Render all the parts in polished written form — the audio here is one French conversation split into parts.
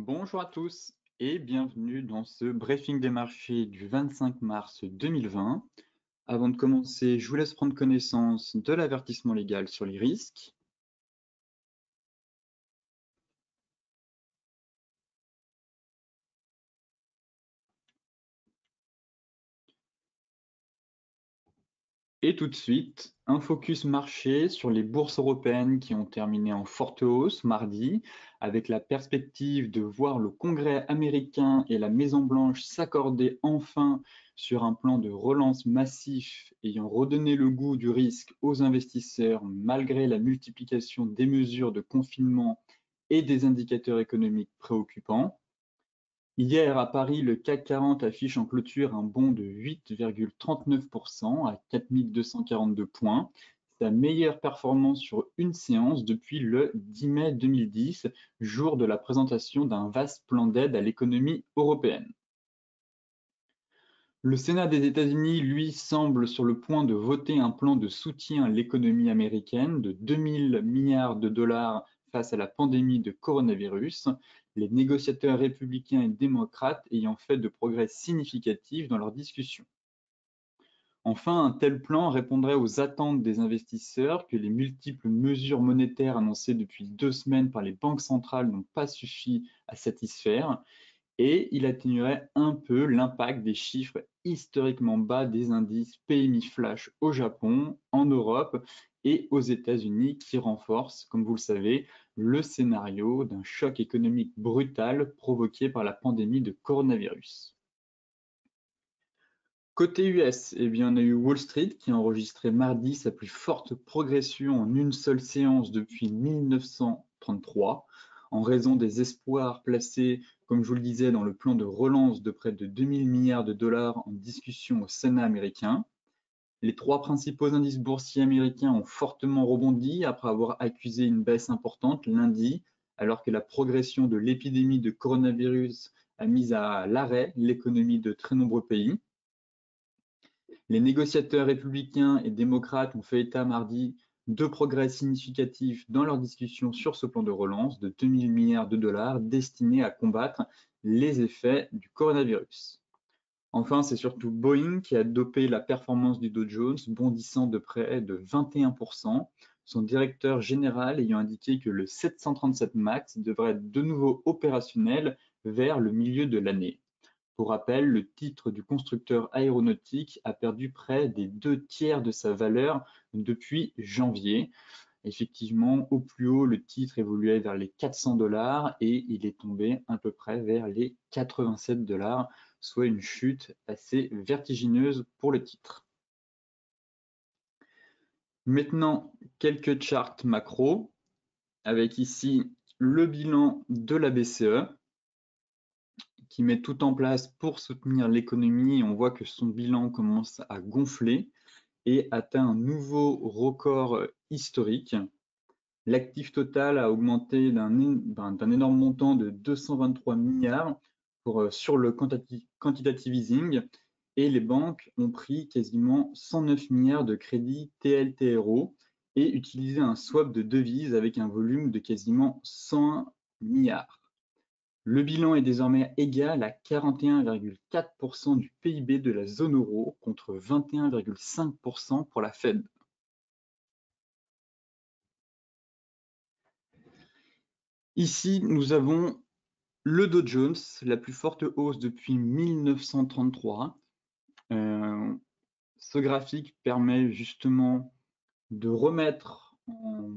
Bonjour à tous et bienvenue dans ce briefing des marchés du 25 mars 2020. Avant de commencer, je vous laisse prendre connaissance de l'avertissement légal sur les risques. Et tout de suite, un focus marché sur les bourses européennes qui ont terminé en forte hausse mardi, avec la perspective de voir le Congrès américain et la Maison-Blanche s'accorder enfin sur un plan de relance massif ayant redonné le goût du risque aux investisseurs malgré la multiplication des mesures de confinement et des indicateurs économiques préoccupants. Hier, à Paris, le CAC 40 affiche en clôture un bond de 8,39% à 4242 points, sa meilleure performance sur une séance depuis le 10 mai 2010, jour de la présentation d'un vaste plan d'aide à l'économie européenne. Le Sénat des États-Unis, lui, semble sur le point de voter un plan de soutien à l'économie américaine de 2000 milliards de dollars face à la pandémie de coronavirus, les négociateurs républicains et démocrates ayant fait de progrès significatifs dans leurs discussions. Enfin, un tel plan répondrait aux attentes des investisseurs que les multiples mesures monétaires annoncées depuis 2 semaines par les banques centrales n'ont pas suffi à satisfaire, et il atténuerait un peu l'impact des chiffres historiquement bas des indices PMI flash au Japon, en Europe et aux États-Unis qui renforcent, comme vous le savez, le scénario d'un choc économique brutal provoqué par la pandémie de coronavirus. Côté US, eh bien, on a eu Wall Street qui a enregistré mardi sa plus forte progression en une seule séance depuis 1933, en raison des espoirs placés, comme je vous le disais, dans le plan de relance de près de 2000 milliards de dollars en discussion au Sénat américain. Les trois principaux indices boursiers américains ont fortement rebondi après avoir accusé une baisse importante lundi, alors que la progression de l'épidémie de coronavirus a mis à l'arrêt l'économie de très nombreux pays. Les négociateurs républicains et démocrates ont fait état mardi de progrès significatifs dans leurs discussions sur ce plan de relance de 2000 milliards de dollars destiné à combattre les effets du coronavirus. Enfin, c'est surtout Boeing qui a dopé la performance du Dow Jones, bondissant de près de 21%, son directeur général ayant indiqué que le 737 MAX devrait être de nouveau opérationnel vers le milieu de l'année. Pour rappel, le titre du constructeur aéronautique a perdu près des 2 tiers de sa valeur depuis janvier. Effectivement, au plus haut, le titre évoluait vers les 400 dollars et il est tombé à peu près vers les 87 dollars, soit une chute assez vertigineuse pour le titre. Maintenant, quelques charts macro, avec ici le bilan de la BCE, qui met tout en place pour soutenir l'économie. On voit que son bilan commence à gonfler et atteint un nouveau record historique. L'actif total a augmenté d'un énorme montant de 223 milliards sur le quantitative easing et les banques ont pris quasiment 109 milliards de crédits TLTRO et utilisé un swap de devises avec un volume de quasiment 101 milliards. Le bilan est désormais égal à 41,4% du PIB de la zone euro contre 21,5% pour la Fed. Ici, nous avons le Dow Jones, la plus forte hausse depuis 1933. Ce graphique permet justement de remettre en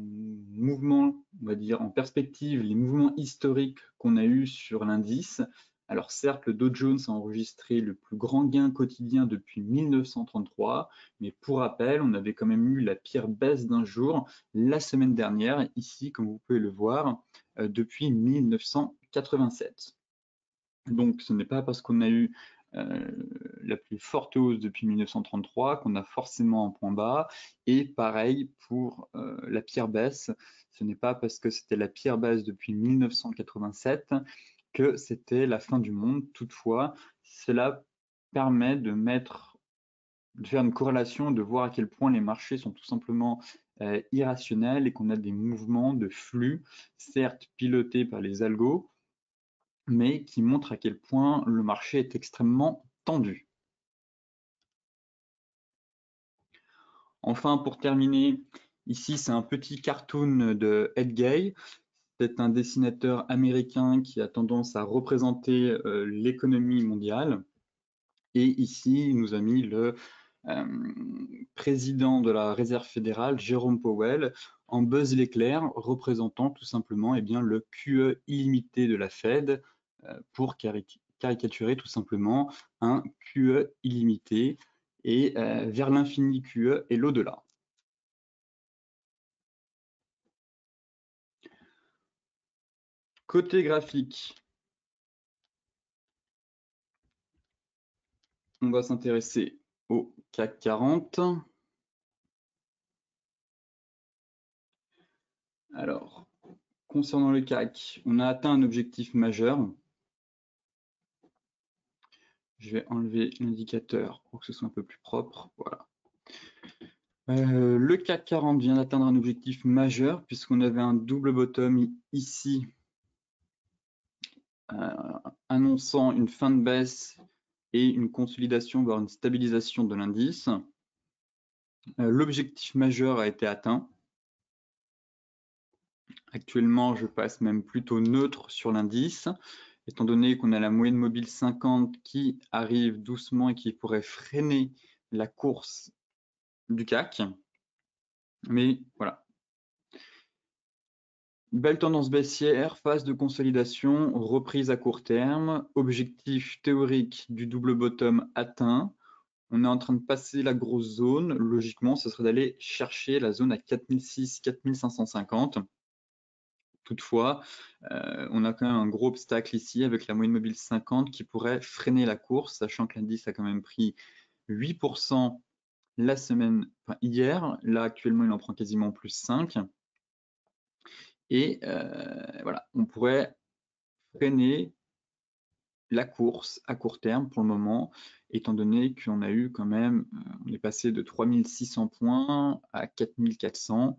mouvement, on va dire en perspective, les mouvements historiques qu'on a eus sur l'indice. Alors certes, le Dow Jones a enregistré le plus grand gain quotidien depuis 1933, mais pour rappel, on avait quand même eu la pire baisse d'un jour la semaine dernière, ici, comme vous pouvez le voir, depuis 1987. Donc ce n'est pas parce qu'on a eu la plus forte hausse depuis 1933 qu'on a forcément un point bas. Et pareil pour la pire baisse, ce n'est pas parce que c'était la pire baisse depuis 1987 que c'était la fin du monde. Toutefois, cela permet de faire une corrélation, de voir à quel point les marchés sont tout simplement irrationnels et qu'on a des mouvements de flux, certes pilotés par les algos, mais qui montre à quel point le marché est extrêmement tendu. Enfin, pour terminer, ici c'est un petit cartoon de Ed Gay. C'est un dessinateur américain qui a tendance à représenter l'économie mondiale. Et ici, il nous a mis le président de la Réserve fédérale, Jérôme Powell, en Buzz l'éclair, représentant tout simplement le QE illimité de la Fed pour caricaturer tout simplement un QE illimité et vers l'infini QE et l'au-delà. Côté graphique, on va s'intéresser au CAC 40. Alors, concernant le CAC, on a atteint un objectif majeur. Je vais enlever l'indicateur pour que ce soit un peu plus propre. Voilà. Le CAC 40 vient d'atteindre un objectif majeur puisqu'on avait un double bottom ici annonçant une fin de baisse et une consolidation, voire une stabilisation de l'indice. L'objectif majeur a été atteint. Actuellement, je passe même plutôt neutre sur l'indice, étant donné qu'on a la moyenne mobile 50 qui arrive doucement et qui pourrait freiner la course du CAC. Mais voilà. Belle tendance baissière, phase de consolidation, reprise à court terme, objectif théorique du double bottom atteint. On est en train de passer la grosse zone. Logiquement, ce serait d'aller chercher la zone à 4006-4550. Toutefois, on a quand même un gros obstacle ici avec la moyenne mobile 50 qui pourrait freiner la course, sachant que l'indice a quand même pris 8% la semaine, enfin hier. Là, actuellement, il en prend quasiment plus 5. Et voilà, on pourrait freiner la course à court terme pour le moment, étant donné qu'on a eu quand même, on est passé de 3600 points à 4400,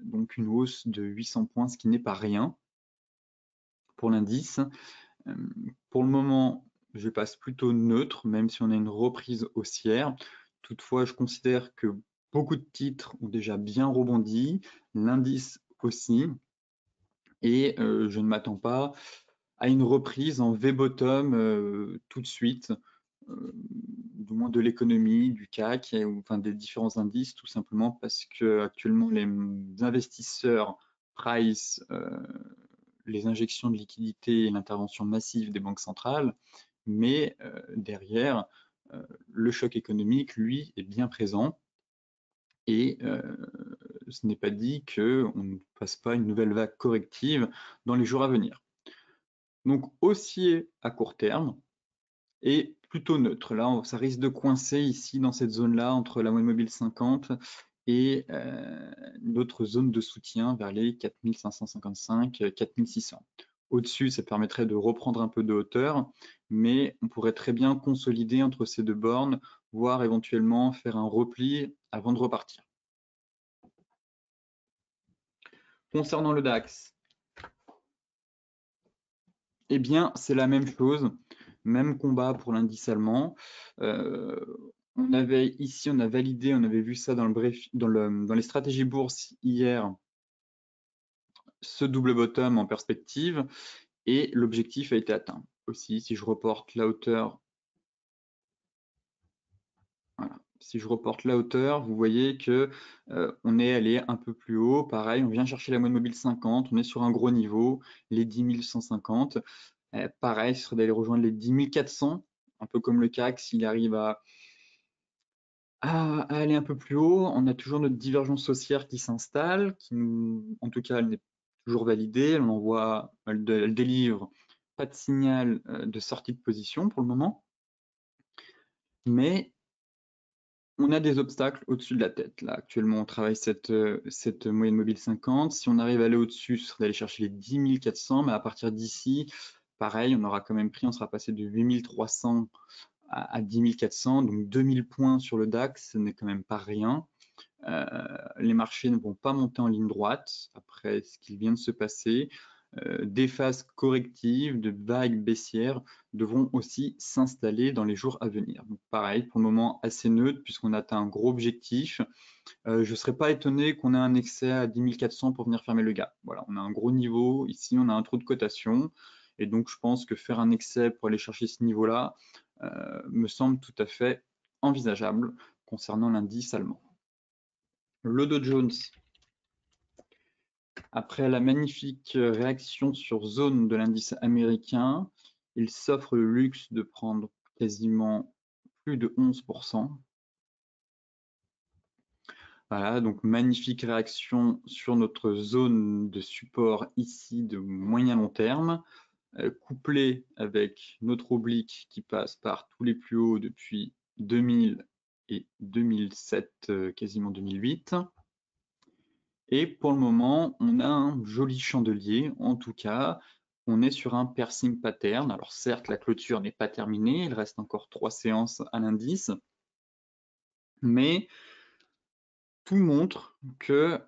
donc une hausse de 800 points, ce qui n'est pas rien pour l'indice. Pour le moment, je passe plutôt neutre, même si on a une reprise haussière. Toutefois, je considère que beaucoup de titres ont déjà bien rebondi, l'indice aussi, et je ne m'attends pas à une reprise en V-bottom tout de suite, du moins de l'économie, du CAC, enfin des différents indices, tout simplement parce que actuellement les investisseurs price les injections de liquidités et l'intervention massive des banques centrales, mais derrière, le choc économique, lui, est bien présent. Et ce n'est pas dit qu'on ne fasse pas une nouvelle vague corrective dans les jours à venir. Donc haussier à court terme et plutôt neutre. Là, ça risque de coincer ici dans cette zone-là entre la moyenne mobile 50 et d'autres zones de soutien vers les 4555, 4600. Au-dessus, ça permettrait de reprendre un peu de hauteur, mais on pourrait très bien consolider entre ces deux bornes, voire éventuellement faire un repli avant de repartir. Concernant le DAX, eh bien, c'est la même chose, même combat pour l'indice allemand. On avait ici, on a validé, on avait vu ça dans les stratégies bourse hier, ce double bottom en perspective, et l'objectif a été atteint. Aussi, si je reporte la hauteur, voilà. Si je reporte la hauteur, vous voyez que on est allé un peu plus haut. Pareil, on vient chercher la moyenne mobile 50, on est sur un gros niveau, les 10 150. Pareil, ce serait d'aller rejoindre les 10 400, un peu comme le CAC, s'il arrive à aller un peu plus haut. On a toujours notre divergence haussière qui s'installe, qui nous, en tout cas, elle n'est toujours validée. Elle délivre pas de signal de sortie de position pour le moment, mais on a des obstacles au-dessus de la tête. Là, actuellement, on travaille cette moyenne mobile 50. Si on arrive à aller au-dessus, ce serait d'aller chercher les 10 400, mais à partir d'ici, pareil, on aura quand même pris, on sera passé de 8 300 à 10 400, donc 2000 points sur le DAX, ce n'est quand même pas rien. Les marchés ne vont pas monter en ligne droite après ce qu'il vient de se passer. des phases correctives, de vagues baissières devront aussi s'installer dans les jours à venir. Donc pareil, pour le moment assez neutre puisqu'on atteint un gros objectif. Je ne serais pas étonné qu'on ait un excès à 10 400 pour venir fermer le gap. Voilà, on a un gros niveau, ici on a un trou de cotation, et donc je pense que faire un excès pour aller chercher ce niveau-là me semble tout à fait envisageable concernant l'indice allemand. Le Dow Jones, après la magnifique réaction sur zone de l'indice américain, il s'offre le luxe de prendre quasiment plus de 11%. Voilà, donc magnifique réaction sur notre zone de support ici de moyen long terme, couplé avec notre oblique qui passe par tous les plus hauts depuis 2000 et 2007, quasiment 2008. Et pour le moment, on a un joli chandelier. En tout cas, on est sur un piercing pattern. Alors certes, la clôture n'est pas terminée, il reste encore 3 séances à l'indice, mais tout montre que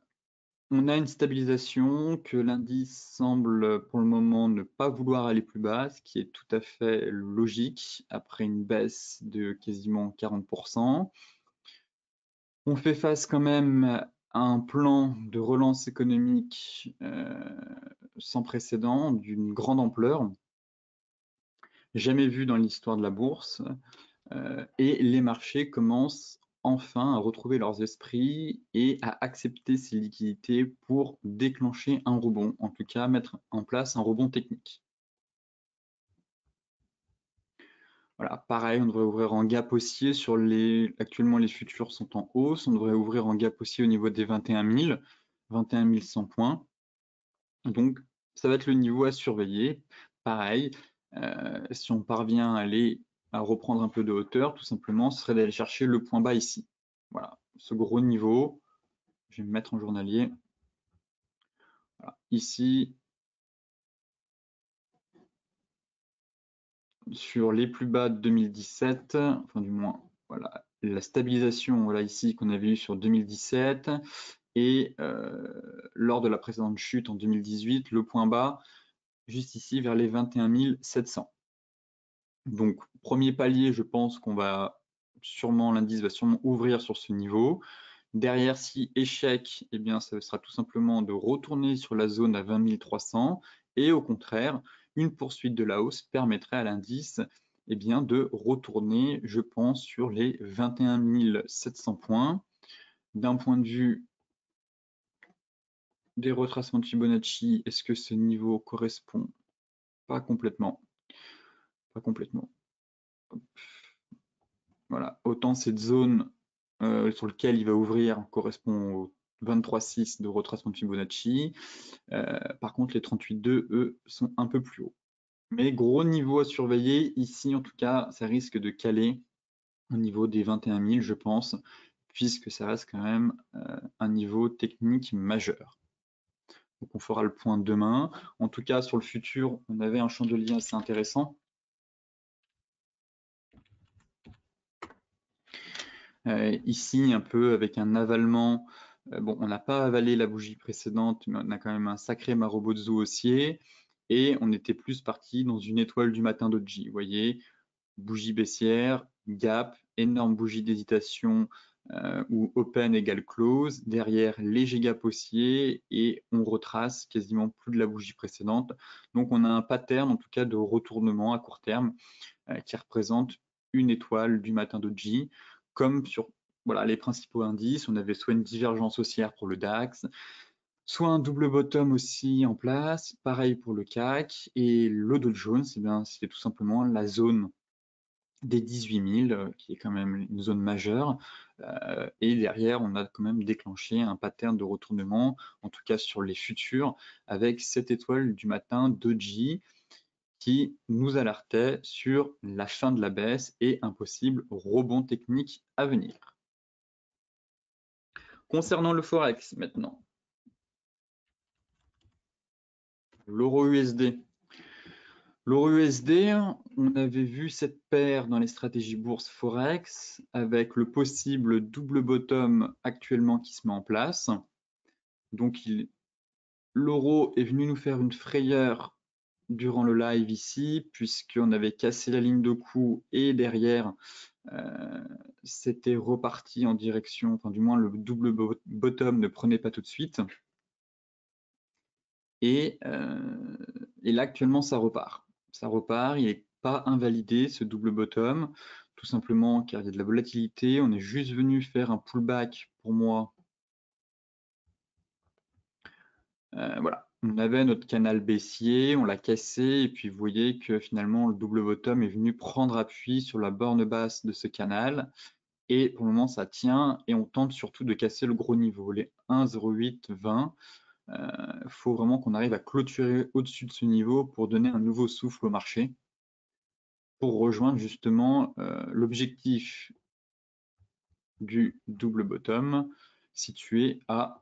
on a une stabilisation, que l'indice semble pour le moment ne pas vouloir aller plus bas, ce qui est tout à fait logique après une baisse de quasiment 40%. On fait face quand même à un plan de relance économique sans précédent, d'une grande ampleur, jamais vu dans l'histoire de la bourse, et les marchés commencent enfin à retrouver leurs esprits et à accepter ces liquidités pour déclencher un rebond, en tout cas mettre en place un rebond technique. Voilà, pareil, on devrait ouvrir en gap haussier sur les. Actuellement, les futurs sont en hausse. On devrait ouvrir en gap haussier au niveau des 21 000, 21 100 points. Donc, ça va être le niveau à surveiller. Pareil, si on parvient à reprendre un peu de hauteur, tout simplement, ce serait d'aller chercher le point bas ici. Voilà, ce gros niveau. Je vais me mettre en journalier. Voilà. Ici, sur les plus bas de 2017, enfin du moins, voilà, la stabilisation voilà, ici qu'on avait eu sur 2017 et lors de la précédente chute en 2018, le point bas juste ici vers les 21 700. Donc premier palier, je pense qu'on va sûrement, l'indice va sûrement ouvrir sur ce niveau. Derrière, si échec, eh bien, ça sera tout simplement de retourner sur la zone à 20 300 et au contraire, une poursuite de la hausse permettrait à l'indice eh bien, de retourner, je pense, sur les 21 700 points. D'un point de vue des retracements de Fibonacci, est-ce que ce niveau correspond? Pas complètement. Pas complètement. Voilà, autant cette zone sur laquelle il va ouvrir correspond au 23,6 de retracement de Fibonacci. Par contre, les 38,2, eux, sont un peu plus hauts. Mais gros niveau à surveiller. Ici, en tout cas, ça risque de caler au niveau des 21 000, je pense, puisque ça reste quand même un niveau technique majeur. Donc, on fera le point demain. En tout cas, sur le futur, on avait un chandelier assez intéressant. Ici, un peu avec un avalement. Bon, on n'a pas avalé la bougie précédente, mais on a quand même un sacré Marubozu haussier. Et on était plus parti dans une étoile du matin d'Oji. Vous voyez, bougie baissière, gap, énorme bougie d'hésitation où open égale close. Derrière, léger gap haussier et on retrace quasiment plus de la bougie précédente. Donc, on a un pattern, en tout cas, de retournement à court terme qui représente une étoile du matin d'Oji, comme sur voilà, les principaux indices. On avait soit une divergence haussière pour le DAX, soit un double bottom aussi en place, pareil pour le CAC, et le Dow Jones, eh bien, c'était tout simplement la zone des 18 000, qui est quand même une zone majeure, et derrière, on a quand même déclenché un pattern de retournement, en tout cas sur les futurs, avec cette étoile du matin d'Oji, qui nous alertait sur la fin de la baisse et un possible rebond technique à venir. Concernant le Forex maintenant, l'euro USD. L'euro USD, on avait vu cette paire dans les stratégies bourse Forex avec le possible double bottom actuellement qui se met en place. Donc L'euro est venu nous faire une frayeur durant le live ici, puisqu'on avait cassé la ligne de coup et derrière, c'était reparti en direction, enfin du moins le double bottom ne prenait pas tout de suite. Et là actuellement ça repart. Ça repart, il n'est pas invalidé ce double bottom, tout simplement car il y a de la volatilité. On est juste venu faire un pullback pour moi. Voilà, on avait notre canal baissier, on l'a cassé, et puis vous voyez que finalement le double bottom est venu prendre appui sur la borne basse de ce canal, et pour le moment ça tient, et on tente surtout de casser le gros niveau, les 1,0820. Il faut vraiment qu'on arrive à clôturer au-dessus de ce niveau pour donner un nouveau souffle au marché, pour rejoindre justement l'objectif du double bottom situé à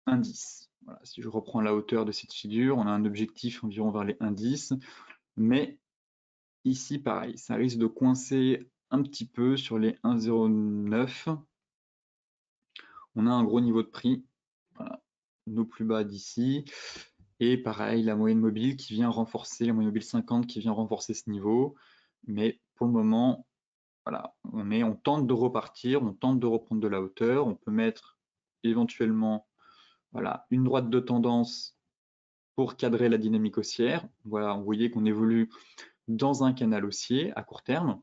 1,10. Voilà, si je reprends la hauteur de cette figure, on a un objectif environ vers les 1,10, mais ici pareil, ça risque de coincer un petit peu sur les 1,09. On a un gros niveau de prix, voilà, nos plus bas d'ici, et pareil, la moyenne mobile qui vient renforcer, la moyenne mobile 50 qui vient renforcer ce niveau, mais pour le moment, voilà, on tente de repartir, on tente de reprendre de la hauteur, on peut mettre éventuellement voilà, une droite de tendance pour cadrer la dynamique haussière. Voilà, vous voyez qu'on évolue dans un canal haussier à court terme,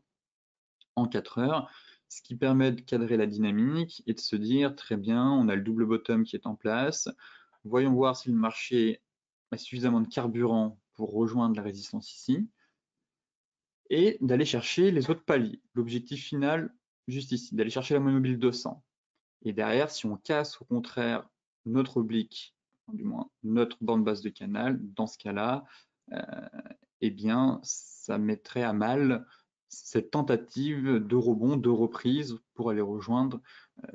en 4 heures, ce qui permet de cadrer la dynamique et de se dire, très bien, on a le double bottom qui est en place, voyons voir si le marché a suffisamment de carburant pour rejoindre la résistance ici, et d'aller chercher les autres paliers. L'objectif final, juste ici, d'aller chercher la moyenne mobile 200. Et derrière, si on casse au contraire notre oblique, du moins notre bande basse de canal, dans ce cas-là, eh bien, ça mettrait à mal cette tentative de rebond, de reprise pour aller rejoindre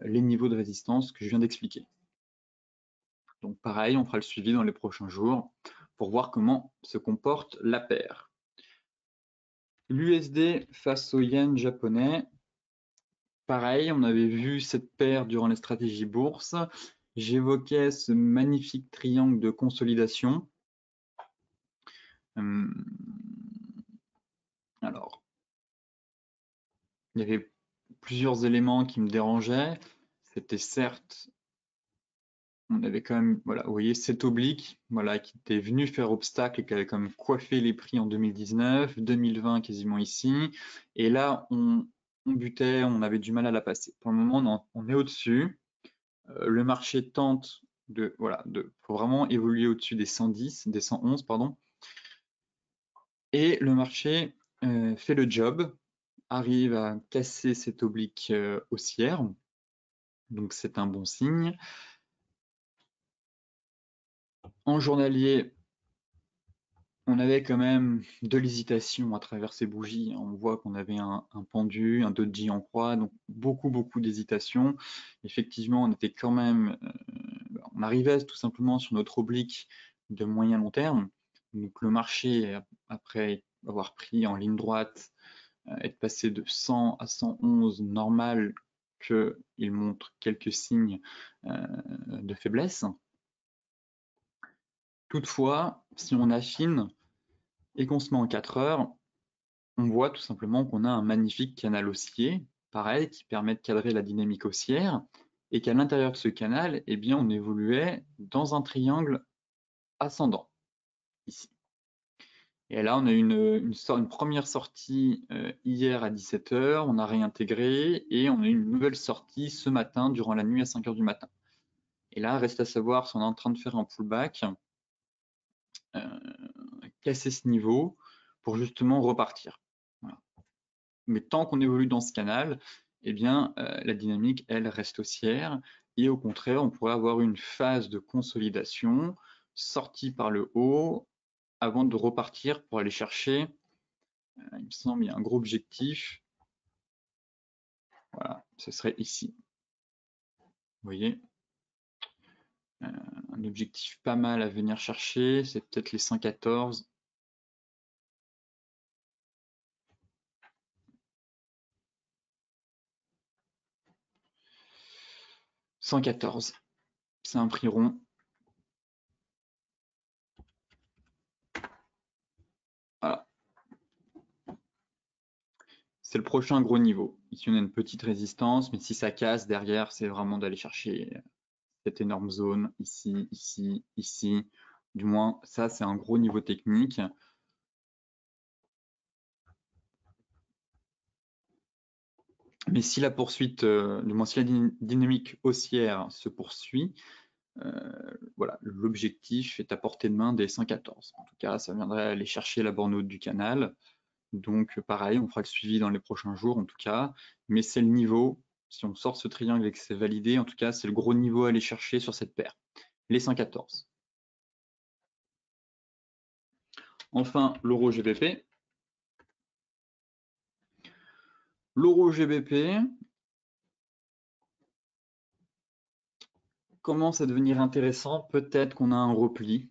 les niveaux de résistance que je viens d'expliquer. Donc pareil, on fera le suivi dans les prochains jours pour voir comment se comporte la paire. L'USD face au yen japonais, pareil, on avait vu cette paire durant les stratégies bourse. J'évoquais ce magnifique triangle de consolidation. Alors, il y avait plusieurs éléments qui me dérangeaient. C'était certes, on avait quand même, voilà, vous voyez, cet oblique, voilà, qui était venu faire obstacle et qui avait quand même coiffé les prix en 2019, 2020 quasiment ici. Et là, on butait, on avait du mal à la passer. Pour le moment, on est au-dessus. Le marché tente faut vraiment évoluer au-dessus des 110, des 111, pardon. Et le marché fait le job, arrive à casser cette oblique haussière. Donc c'est un bon signe. En journalier, on avait quand même de l'hésitation à travers ces bougies. On voit qu'on avait un pendu, un doji en croix, donc beaucoup d'hésitation. Effectivement, on était quand même, on arrivait tout simplement sur notre oblique de moyen long terme. Donc le marché, après avoir pris en ligne droite, être passé de 100 à 111, normal qu'il montre quelques signes de faiblesse. Toutefois, si on affine et qu'on se met en 4 heures, on voit tout simplement qu'on a un magnifique canal haussier, pareil, qui permet de cadrer la dynamique haussière, et qu'à l'intérieur de ce canal, eh bien, on évoluait dans un triangle ascendant, ici. Et là, on a eu une première sortie hier à 17 heures, on a réintégré, et on a eu une nouvelle sortie ce matin, durant la nuit à 5 heures du matin. Et là, reste à savoir si on est en train de faire un pullback, casser ce niveau, pour justement repartir. Voilà. Mais tant qu'on évolue dans ce canal, eh bien, la dynamique, elle, reste haussière. Et au contraire, on pourrait avoir une phase de consolidation sortie par le haut avant de repartir pour aller chercher, il me semble, il y a un gros objectif. Voilà, ce serait ici. Vous voyez, un objectif pas mal à venir chercher, c'est peut-être les 114. 114, c'est un prix rond. c'est le prochain gros niveau. Ici, on a une petite résistance, mais si ça casse derrière, c'est vraiment d'aller chercher cette énorme zone ici, ici, ici. Du moins, ça, c'est un gros niveau technique. Mais si la poursuite, du moins si la dynamique haussière se poursuit, voilà, l'objectif est à portée de main des 114. En tout cas, ça viendrait aller chercher la borne haute du canal. Donc pareil, on fera le suivi dans les prochains jours en tout cas, mais c'est le niveau, si on sort ce triangle et que c'est validé, en tout cas c'est le gros niveau à aller chercher sur cette paire, les 114. Enfin, l'euro GBP. L'euro GBP commence à devenir intéressant, peut-être qu'on a un repli,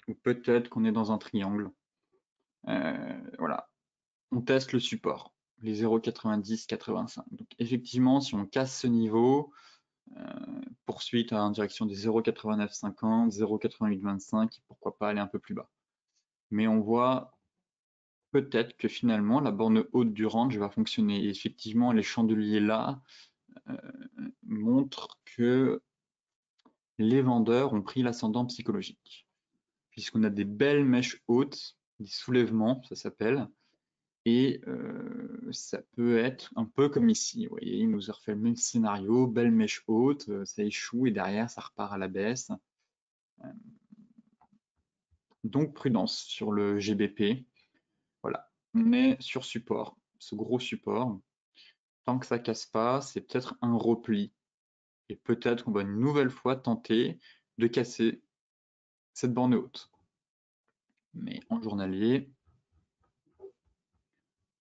ou peut-être qu'on est dans un triangle. Voilà, on teste le support, les 0,90, 85. Donc effectivement, si on casse ce niveau, poursuite en direction des 0,8950, 0,8825, pourquoi pas aller un peu plus bas. Mais on voit peut-être que finalement la borne haute du range va fonctionner. Et effectivement, les chandeliers là montrent que les vendeurs ont pris l'ascendant psychologique, puisqu'on a des belles mèches hautes, des soulèvements, ça s'appelle, et ça peut être un peu comme ici. Vous voyez, il nous a refait le même scénario, belle mèche haute, ça échoue et derrière ça repart à la baisse. Donc prudence sur le GBP. Voilà, on est sur support, ce gros support. Tant que ça casse pas, c'est peut-être un repli. Et peut-être qu'on va une nouvelle fois tenter de casser cette borne haute. Mais en journalier,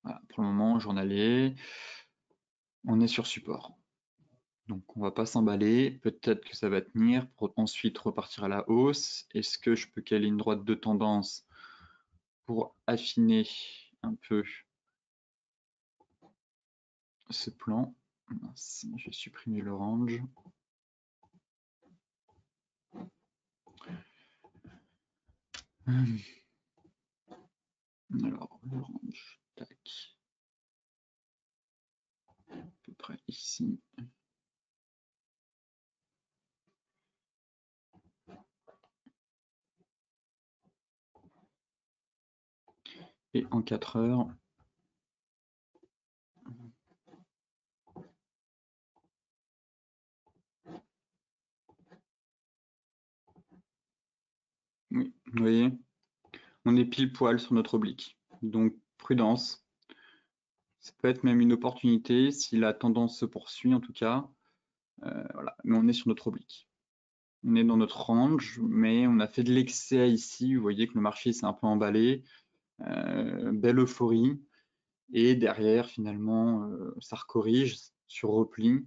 voilà, pour le moment, en journalier, on est sur support. Donc on va pas s'emballer, peut-être que ça va tenir pour ensuite repartir à la hausse. Est-ce que je peux caler une droite de tendance pour affiner un peu ce plan? Mince, je vais supprimer le range. Alors, le range, tac, à peu près ici. Et en 4 heures, oui, vous voyez, on est pile poil sur notre oblique. Donc, prudence. Ça peut être même une opportunité si la tendance se poursuit, en tout cas. Voilà, mais on est sur notre oblique. On est dans notre range, mais on a fait de l'excès ici. Vous voyez que le marché s'est un peu emballé. Belle euphorie. Et derrière, finalement, ça recorrige sur repli.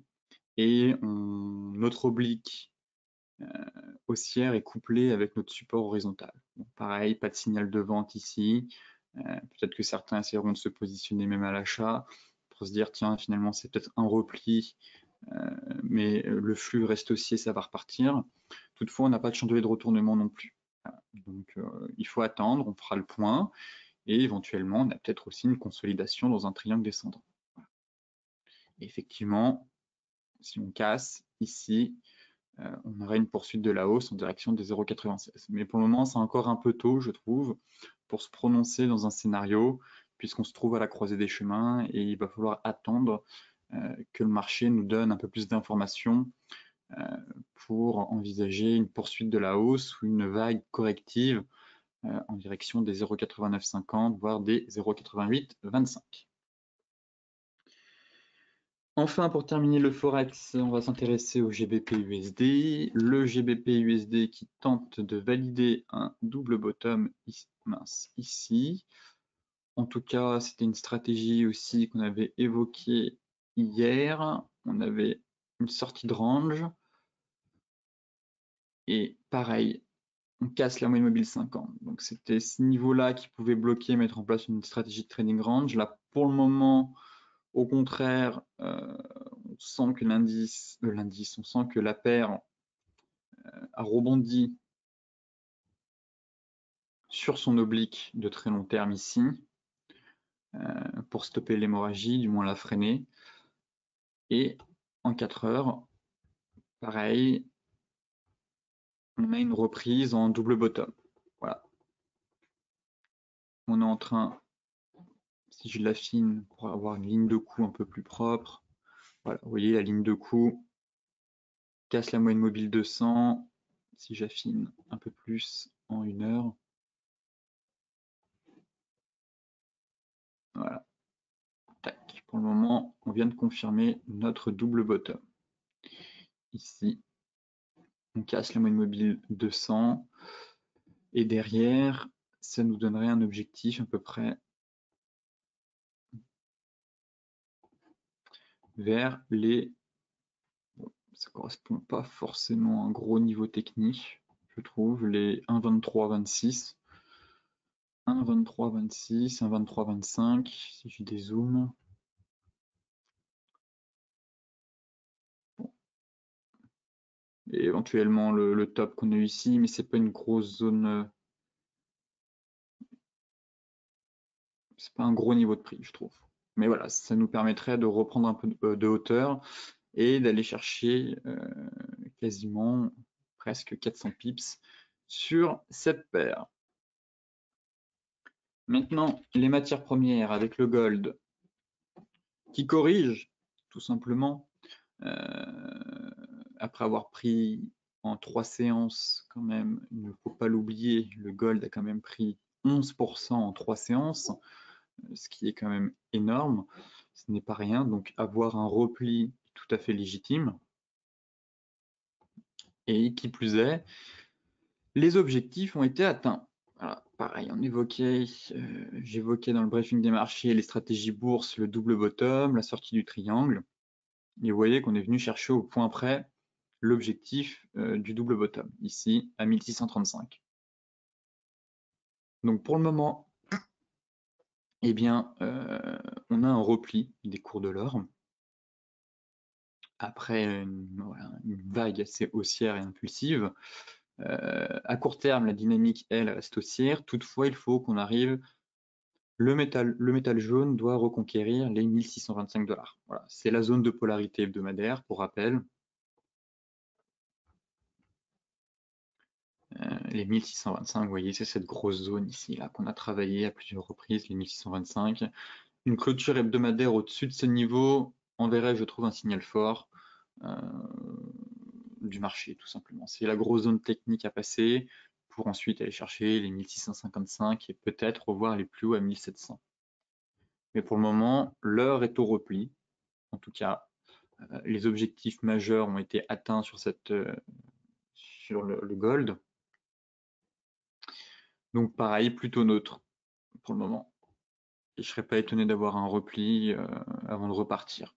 Et notre oblique haussière est couplée avec notre support horizontal. Donc, pareil, pas de signal de vente ici. Peut-être que certains essaieront de se positionner même à l'achat pour se dire tiens, finalement, c'est peut-être un repli, mais le flux reste haussier, ça va repartir. Toutefois, on n'a pas de chandelier de retournement non plus. Donc, il faut attendre, on fera le point et éventuellement, on a peut-être aussi une consolidation dans un triangle descendant. Et effectivement, si on casse ici, on aurait une poursuite de la hausse en direction des 0,96. Mais pour le moment, c'est encore un peu tôt, je trouve, pour se prononcer dans un scénario, puisqu'on se trouve à la croisée des chemins et il va falloir attendre que le marché nous donne un peu plus d'informations pour envisager une poursuite de la hausse ou une vague corrective en direction des 0,8950, voire des 0,8825. Enfin, pour terminer le Forex, on va s'intéresser au GBP-USD. Le GBP-USD qui tente de valider un double bottom ici. En tout cas, c'était une stratégie aussi qu'on avait évoquée hier. On avait une sortie de range. Et pareil, on casse la moyenne mobile 50. Donc c'était ce niveau-là qui pouvait bloquer, mettre en place une stratégie de trading range. Là, pour le moment, au contraire, on sent que on sent que la paire a rebondi sur son oblique de très long terme ici. pour stopper l'hémorragie, du moins la freiner. Et en 4 heures, pareil, on a une reprise en double bottom. Voilà. On est en train, si je l'affine pour avoir une ligne de coup un peu plus propre, voilà, vous voyez la ligne de coup casse la moyenne mobile 200. Si j'affine un peu plus en 1 heure, voilà. Tac. Pour le moment, on vient de confirmer notre double bottom. Ici, on casse la moyenne mobile 200 et derrière, ça nous donnerait un objectif à peu près vers les... Bon, ça correspond pas forcément à un gros niveau technique, je trouve, les 1,23-26. 1,23-26, 1,23-25, si je dézoome. Bon. Et éventuellement le top qu'on a eu ici, mais c'est pas une grosse zone, c'est pas un gros niveau de prix, je trouve. Mais voilà, ça nous permettrait de reprendre un peu de hauteur et d'aller chercher quasiment presque 400 pips sur cette paire. Maintenant, les matières premières avec le gold qui corrige tout simplement après avoir pris en 3 séances quand même, il ne faut pas l'oublier, le gold a quand même pris 11% en 3 séances, ce qui est quand même énorme, ce n'est pas rien, donc avoir un repli tout à fait légitime. Et qui plus est, les objectifs ont été atteints. Voilà, pareil, j'évoquais dans le briefing des marchés les stratégies bourse, le double bottom, la sortie du triangle. Et vous voyez qu'on est venu chercher au point près l'objectif du double bottom, ici à 1635. Donc pour le moment, eh bien, on a un repli des cours de l'or après voilà, une vague assez haussière et impulsive. À court terme, la dynamique, elle, reste haussière. Toutefois, il faut qu'on arrive. Le métal jaune doit reconquérir les 1625 $. Voilà, c'est la zone de polarité hebdomadaire, pour rappel. Les 1625, vous voyez, c'est cette grosse zone ici, là, qu'on a travaillé à plusieurs reprises, les 1625. Une clôture hebdomadaire au-dessus de ce niveau enverrait, je trouve, un signal fort du marché, tout simplement. C'est la grosse zone technique à passer pour ensuite aller chercher les 1655 et peut-être revoir les plus hauts à 1700. Mais pour le moment, l'heure est au repli. En tout cas, les objectifs majeurs ont été atteints sur le gold. Donc pareil, plutôt neutre pour le moment. Et je ne serais pas étonné d'avoir un repli avant de repartir.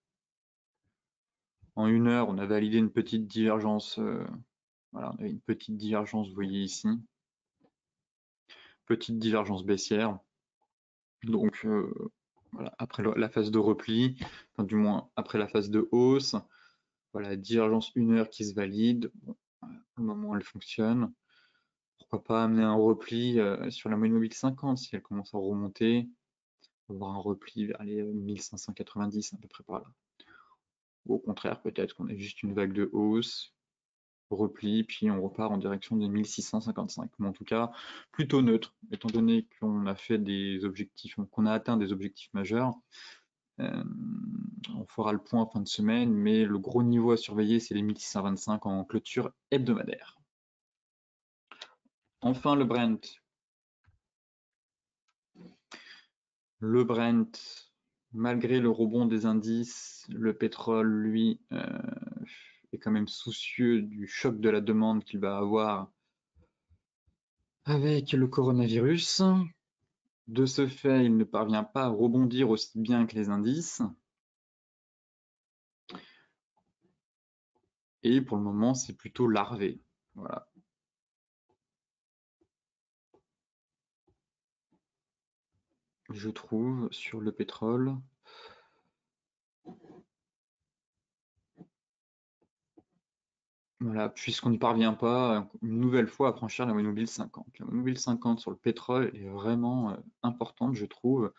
En 1 heure, on a validé une petite divergence. Voilà, on avait une petite divergence, vous voyez ici. Petite divergence baissière. Donc voilà, après la phase de repli, enfin du moins après la phase de hausse, voilà, divergence 1 heure qui se valide. Bon, pour le moment, elle fonctionne. Pourquoi pas amener un repli sur la moyenne mobile 50 si elle commence à remonter, avoir un repli vers les 1590 à peu près par là. Ou au contraire, peut-être qu'on a juste une vague de hausse, repli, puis on repart en direction des 1655. Mais en tout cas, plutôt neutre, étant donné qu'on a fait des objectifs, qu'on a atteint des objectifs majeurs. On fera le point en fin de semaine, mais le gros niveau à surveiller, c'est les 1625 en clôture hebdomadaire. Enfin, le Brent. Le Brent, malgré le rebond des indices, le pétrole, lui, est quand même soucieux du choc de la demande qu'il va avoir avec le coronavirus. De ce fait, il ne parvient pas à rebondir aussi bien que les indices. Et pour le moment, c'est plutôt larvé. Voilà. Je trouve sur le pétrole. Voilà, puisqu'on ne parvient pas une nouvelle fois à franchir la moyenne mobile 50. La moyenne mobile 50 sur le pétrole est vraiment importante, je trouve.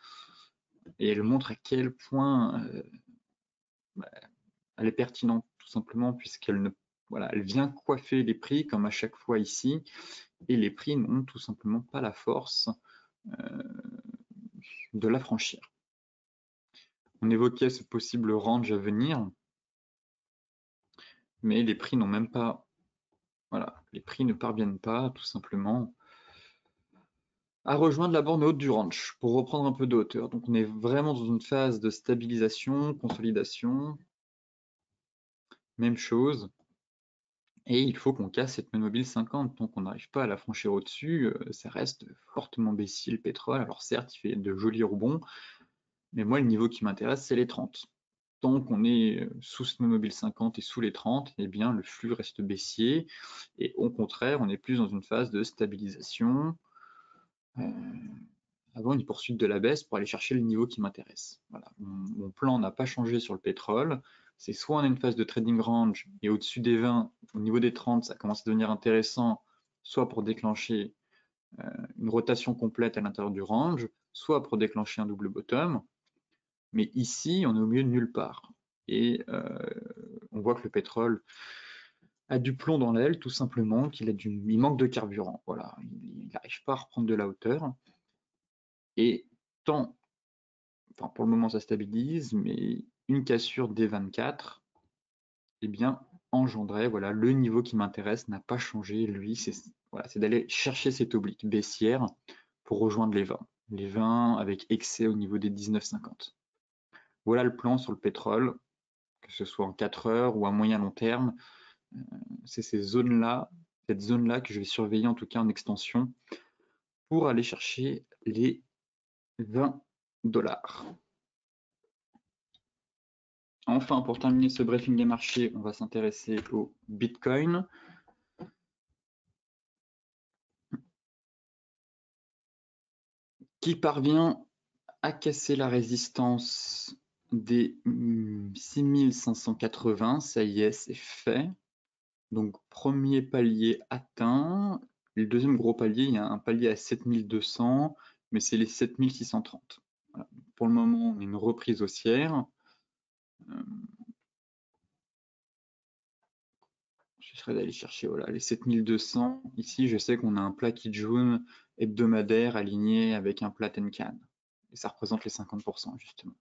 Et elle montre à quel point elle est pertinente, tout simplement, puisqu'elle ne, voilà, elle vient coiffer les prix, comme à chaque fois ici, et les prix n'ont tout simplement pas la force de la franchir. On évoquait ce possible range à venir, mais les prix n'ont même pas, voilà, les prix ne parviennent pas, tout simplement, à rejoindre la borne haute du range pour reprendre un peu de hauteur. Donc on est vraiment dans une phase de stabilisation, consolidation, même chose. Et il faut qu'on casse cette mobile 50. Tant qu'on n'arrive pas à la franchir au-dessus, ça reste fortement baissier le pétrole. Alors certes, il fait de jolis rebonds, mais moi le niveau qui m'intéresse, c'est les 30. Tant qu'on est sous ce mobile 50 et sous les 30, eh bien le flux reste baissier. Et au contraire, on est plus dans une phase de stabilisation avant une poursuite de la baisse pour aller chercher le niveau qui m'intéresse. Voilà. Mon plan n'a pas changé sur le pétrole. C'est soit on a une phase de trading range et au-dessus des 20, au niveau des 30, ça commence à devenir intéressant, soit pour déclencher une rotation complète à l'intérieur du range, soit pour déclencher un double bottom. Mais ici, on est au milieu de nulle part. Et on voit que le pétrole a du plomb dans l'aile, tout simplement, il manque de carburant. Voilà. Il n'arrive pas à reprendre de la hauteur. Et tant, enfin pour le moment ça stabilise, mais une cassure des 24, eh bien engendrait, voilà, le niveau qui m'intéresse n'a pas changé, lui, c'est voilà, d'aller chercher cette oblique baissière pour rejoindre les 20. Les 20 avec excès au niveau des 19,50. Voilà le plan sur le pétrole, que ce soit en 4 heures ou à moyen long terme. C'est ces zones-là, cette zone-là que je vais surveiller en tout cas en extension pour aller chercher les 20 $. Enfin, pour terminer ce briefing des marchés, on va s'intéresser au Bitcoin. Qui parvient à casser la résistance des 6580, ça y est, c'est fait. Donc premier palier atteint. Le deuxième gros palier, il y a un palier à 7200, mais c'est les 7630. Voilà. Pour le moment, on a une reprise haussière. J'essaierai d'aller chercher voilà, les 7200. Ici, je sais qu'on a un plat Kijun hebdomadaire aligné avec un plat Tenkan. Et ça représente les 50%, justement.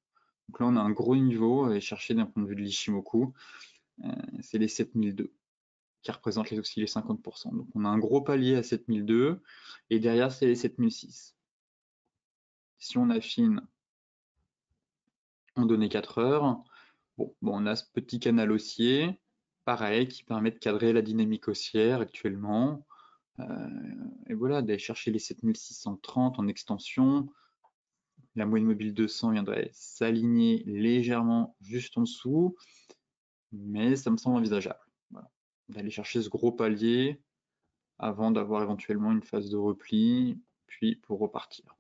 Donc là, on a un gros niveau à aller chercher d'un point de vue de l'Ishimoku. C'est les 7002 qui représentent aussi les 50%. Donc on a un gros palier à 7002 et derrière, c'est les 7006. Si on affine en données 4 heures, bon, on a ce petit canal haussier, pareil, qui permet de cadrer la dynamique haussière actuellement. Et voilà, d'aller chercher les 7630 en extension. La moyenne mobile 200 viendrait s'aligner légèrement juste en dessous, mais ça me semble envisageable. Voilà. D'aller chercher ce gros palier avant d'avoir éventuellement une phase de repli, puis pour repartir.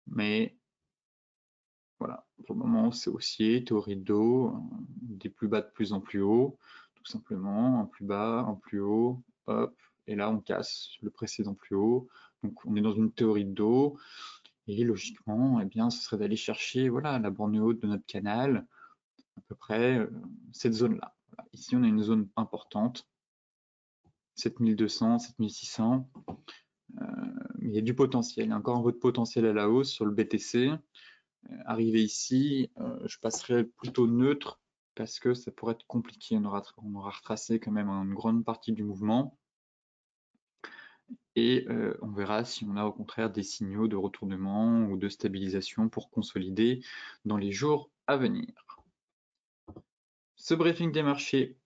Mais voilà, pour le moment, c'est haussier, théorie de dos, des plus bas de plus en plus haut, tout simplement, un plus bas, un plus haut, hop, et là on casse le précédent plus haut. Donc on est dans une théorie de dos, et logiquement, eh bien, ce serait d'aller chercher voilà, la borne haute de notre canal, à peu près cette zone-là. Voilà. Ici, on a une zone importante, 7200, 7600. Il y a du potentiel, il y a encore un peu de potentiel à la hausse sur le BTC. Arrivé ici, je passerai plutôt neutre parce que ça pourrait être compliqué. On aura retracé quand même une grande partie du mouvement. Et on verra si on a au contraire des signaux de retournement ou de stabilisation pour consolider dans les jours à venir. Ce briefing des marchés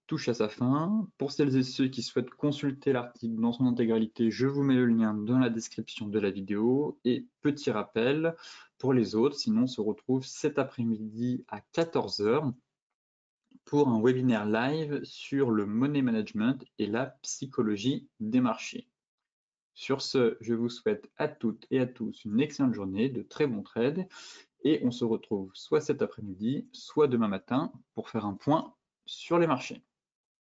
touche à sa fin. Pour celles et ceux qui souhaitent consulter l'article dans son intégralité, je vous mets le lien dans la description de la vidéo. Et petit rappel pour les autres, sinon on se retrouve cet après-midi à 14 h pour un webinaire live sur le money management et la psychologie des marchés. Sur ce, je vous souhaite à toutes et à tous une excellente journée, de très bons trades, et on se retrouve soit cet après-midi, soit demain matin pour faire un point sur les marchés.